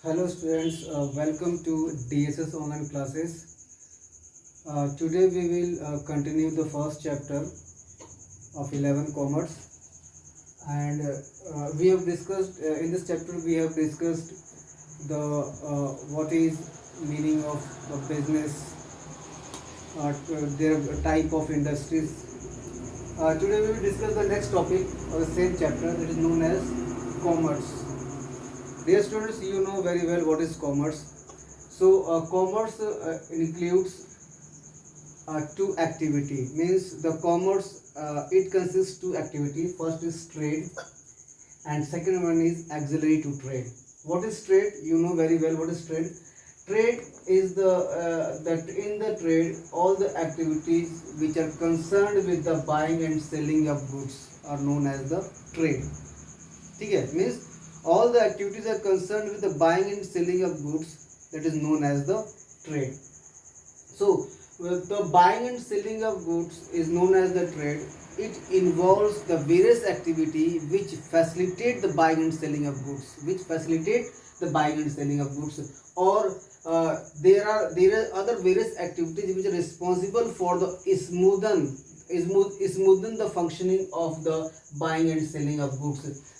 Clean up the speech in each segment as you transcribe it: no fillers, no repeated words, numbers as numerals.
Hello students, welcome to DSS online classes. Today we will continue the first chapter of 11 commerce, and we have discussed in this chapter we have discussed the what is meaning of business, their type of industries. Today we will discuss the next topic of the same chapter, that is known as commerce. Dear students, you know very well what is commerce. So commerce includes two activity. Means the commerce it consists two activity. First is trade, and second one is auxiliary to trade. What is trade? You know very well what is trade. Trade is the that in the trade all the activities which are concerned with the buying and selling of goods are known as the trade. ठीक है, means all the activities are concerned with the buying and selling of goods, that is known as the trade. So the buying and selling of goods is known as the trade. It involves the various activity which facilitate the buying and selling of goods, or there are other various activities which are responsible for the smoothen the functioning of the buying and selling of goods.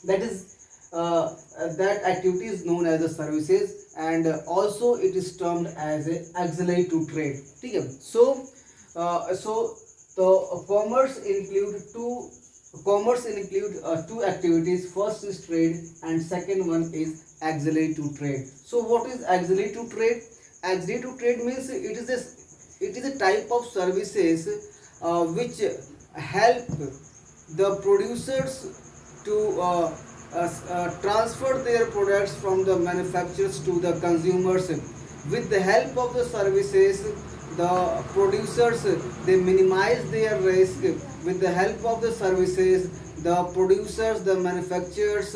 That activity is known as the services, and also it is termed as a auxiliary to trade. Okay? So the commerce include two activities. First is trade, and second one is auxiliary to trade. So what is auxiliary to trade? Auxiliary to trade means it is a type of services which help the producers to transfer their products from the manufacturers to the consumers. With the help of the services, the producers they minimize their risk. With the help of the services, the producers, the manufacturers,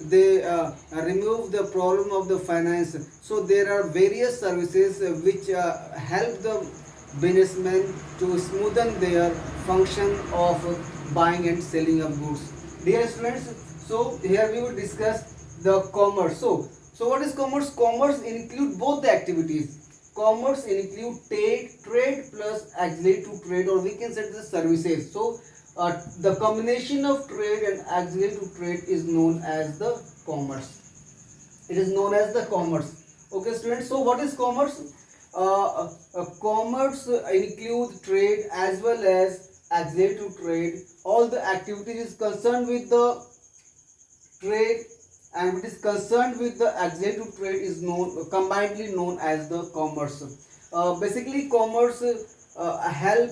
they remove the problem of the finance. So there are various services which help the businessmen to smoothen their function of buying and selling of goods. Dear students, so here we will discuss the commerce. So what is commerce? Commerce include both the activities. Commerce include trade plus auxiliary to trade, or we can say the services. So the combination of trade and auxiliary to trade is known as the commerce. It is known as the commerce. Okay, students. So what is commerce? Commerce include trade as well as auxiliary to trade. All the activities is concerned with the trade and it is concerned with the auxiliary to trade is combinedly known as the commerce. Basically, commerce help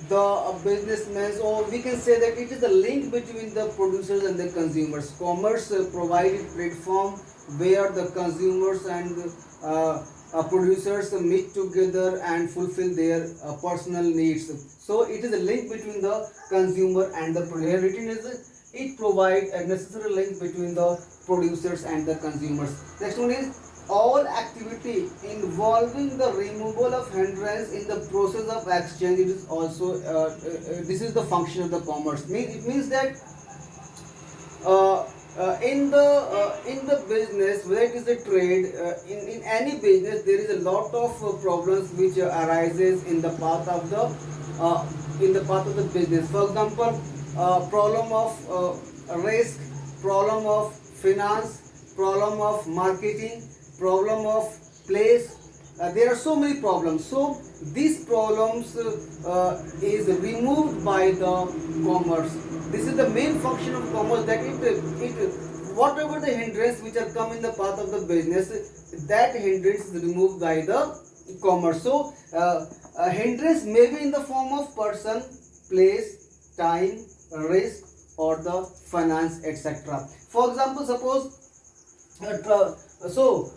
the businessmen, or we can say that it is a link between the producers and the consumers. Commerce provides a platform where the consumers and producers meet together and fulfill their personal needs. So it is a link between the consumer and the producer. Written is it provides a necessary link between the producers and the consumers. Next one is all activity involving the removal of hindrance in the process of exchange. It is also this is the function of the commerce. It means that in the business, whether it is a trade, in any business, there is a lot of problems which arises in the path of the business. For example, problem of risk, problem of finance, problem of marketing, problem of place. There are so many problems. So these problems is removed by the commerce. This is the main function of commerce, that it whatever the hindrance which are come in the path of the business, that hindrance is removed by the commerce. So hindrance may be in the form of person, place, time, risk, or the finance, etc. For example, suppose so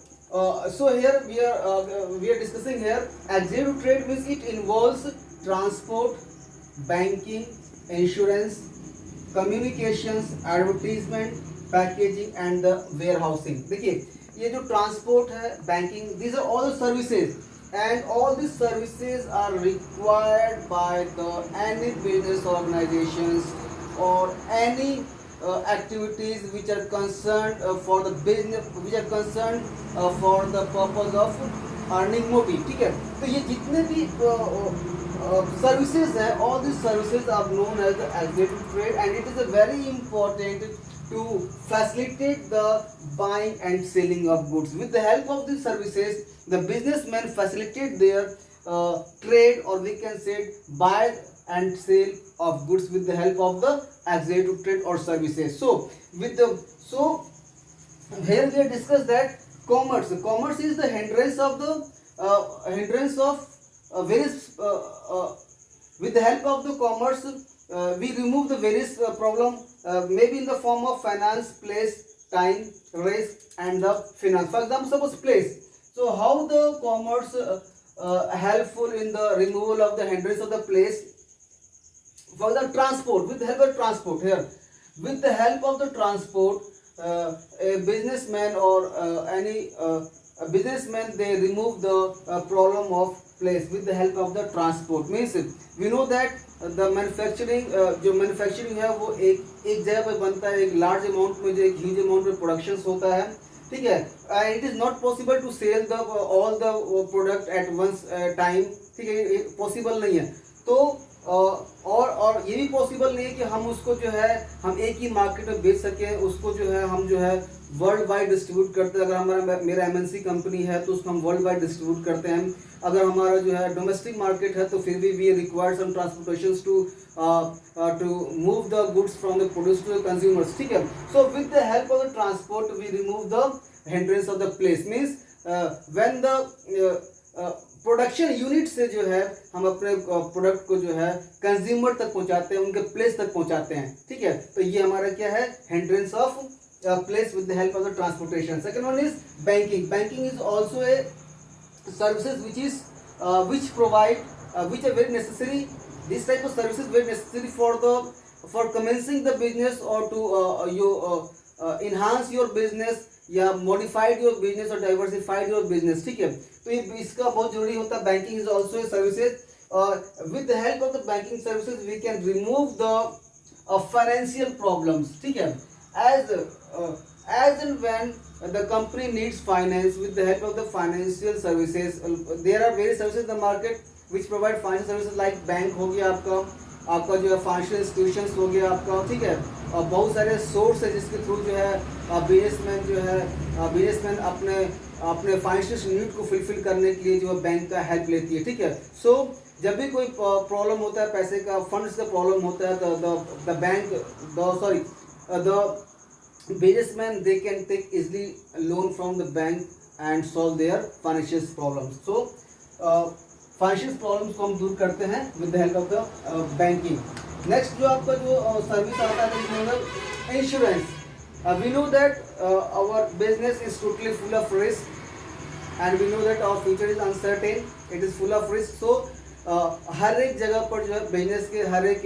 here we are discussing here auxiliary to trade means it involves transport, banking, insurance, communications, advertisement, packaging and the warehousing. देखिए ये जो transport है, banking, these are all the services, and all these services are required by the any business organizations or any activities which are concerned for the business, which are concerned for the purpose of earning motive. ठीक है, तो ये जितने भी services हैं, all these services are known as the executive trade, and it is a very important to facilitate the buying and selling of goods. With the help of these services, the businessmen facilitate their trade, or we can say buy and sale of goods with the help of the executive trade or services. So here we have discussed that commerce is the hindrance of various with the help of the commerce we remove the various problem, maybe in the form of finance, place, time, risk, and the finance. For example, suppose place. So how the commerce helpful in the removal of the hindrance of the place? For the transport, with the help of transport here, with the help of the transport, a businessman or any a businessman, they remove the problem of place with the help of the transport. Means we know that the manufacturing जो manufacturing है वो एक जगह पे बनता है, एक large amount में, जो एक huge amount में productions होता है, ठीक है. It is not possible to sell the all the product at once time, ठीक है, possible नहीं है. तो और ये भी पॉसिबल नहीं है कि हम उसको जो है हम एक ही मार्केट में बेच सकें. उसको जो है हम जो है वर्ल्ड वाइड डिस्ट्रीब्यूट करते हैं. अगर मेरा एमएनसी कंपनी है तो उसको हम वर्ल्ड वाइड डिस्ट्रीब्यूट करते हैं. अगर हमारा जो है डोमेस्टिक मार्केट है तो फिर भी we require some transportations to move the goods from the produce to the consumers. ठीक है. So with the help of the transport we remove the hindrance of the place. Means when the production unit से जो है हम अपने product को जो है कंज्यूमर तक पहुंचाते हैं, उनके प्लेस तक पहुंचाते हैं. ठीक है. तो ये हमारा क्या है, hindrance of place with the help of the transportation. Second one is banking. Banking is also a services which provide which are very necessary. This type of services very necessary for commencing the business or to enhance your business या modified your business or diversified your business. ठीक है. तो ये इसका बहुत जरूरी होता है. Banking is also a services. With the help of the banking services we can remove the financial problems. ठीक है. As and when the company needs finance, with the help of the financial services, there are various services in the market which provide financial services like bank हो गया आपका जो है financial institutions हो गया आपका. ठीक है. और बहुत सारे सोर्स है जिसके थ्रू जो है बिजनेसमैन अपने फाइनेंशियल नीड को फुलफिल करने के लिए जो है बैंक का हेल्प लेती है. ठीक है. सो जब भी कोई प्रॉब्लम होता है, पैसे का फंड्स का प्रॉब्लम होता है, the businessmen they can take easily loan from the bank and solve their financial problems. So financial problems को हम दूर करते हैं with the help of the banking. Next जो आपका जो सर्विस आता है insurance. We know that our business is totally full of risk and we know that our future is uncertain, it is full of risk. So हर एक जगह पर जो है बिजनेस के हर एक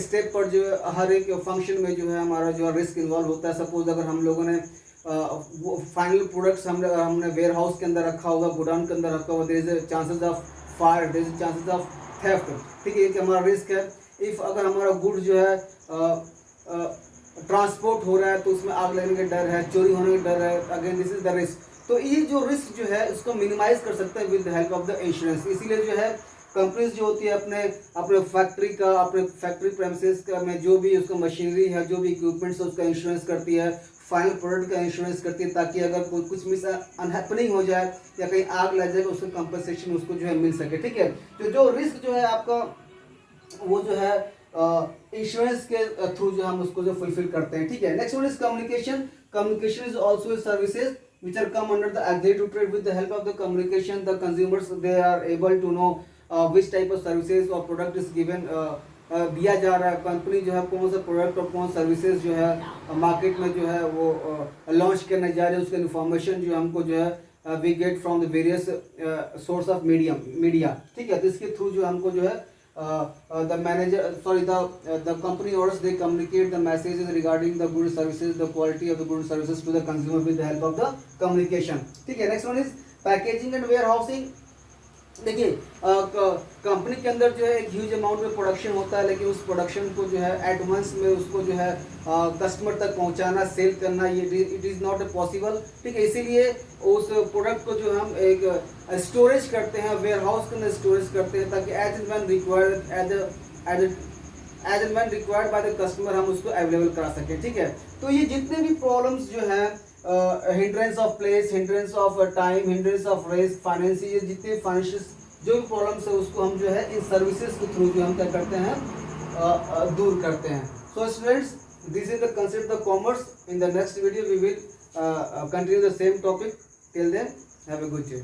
स्टेप पर जो है हर एक फंक्शन में जो है हमारा जो है रिस्क इन्वॉल्व होता है. सपोज अगर हम लोगों ने फाइनल प्रोडक्ट्स हमने वेयर हाउस के अंदर रखा होगा, गोडाउन के अंदर रखा होगा, there is chances of fire, there is chances of theft. ठीक है. कि हमारा रिस्क है. इफ अगर हमारा गुड जो है ट्रांसपोर्ट हो रहा है तो उसमें आग लगने का डर है, चोरी होने का डर है. Again this is the risk. तो ये जो रिस्क जो है उसको मिनिमाइज कर सकते हैं with the help of the insurance. इसीलिए जो है कंपनीज जो होती है अपने फैक्ट्री प्रेमिसेस का में जो भी उसका मशीनरी है, जो भी इक्विपमेंट्स है उसका इंश्योरेंस करती है, फाइनल प्रोडक्ट का इंश्योरेंस करती है, ताकि अगर कोई कुछ मिस अनहैपनिंग हो जाए या कहीं आग लग जाए उसका कंपनसेशन उसको जो है मिल सके. ठीक है. तो जो रिस्क जो है आपका वो जो है इंश्योरेंस के थ्रू जो हम उसको जो फुलफिल करते हैं. ठीक है. Next one is communication. Communication is also a services which are come under the executive trade. With the help of the communication, the consumers they are able to know which type of services or product is given दिया जा रहा है. Company जो है कौन सा product और कौन सर्विसेज जो है मार्केट में जो है वो लॉन्च करने जा रहे हैं, उसका इन्फॉर्मेशन जो हमको जो है we get from the various source of media. ठीक है. तो इसके थ्रू जो हमको जो है the company orders they communicate the messages regarding the good services, the quality of the good services to the consumer with the help of the communication. ठीक है. Next one is packaging and warehousing. देखिए company के अंदर जो है एक huge amount में production होता है, लेकिन उस प्रोडक्शन को जो है एट वंस में उसको जो है कस्टमर तक पहुंचाना, सेल करना, ये इट इज़ नॉट पॉसिबल। ठीक है, इसीलिए उस प्रोडक्ट को जो हम एक स्टोरेज करते हैं, वेयर हाउस के अंदर स्टोरेज करते हैं, ताकि as and when required as and when required by the customer हम उसको अवेलेबल करा सकें। ठीक है, तो ये जितने भी प्रॉब्लम्स जो हैं, hindrance of place, hindrance of time, hindrance of race, financial, जितने फाइनेंशियल जो भी प्रॉब्लम्स है उसको हम जो है इन सर्विसेज के थ्रू जो हम क्या करते हैं, दूर करते हैं। So students, this is the concept of commerce. In the next video we will continue the same topic. Till then have a good day.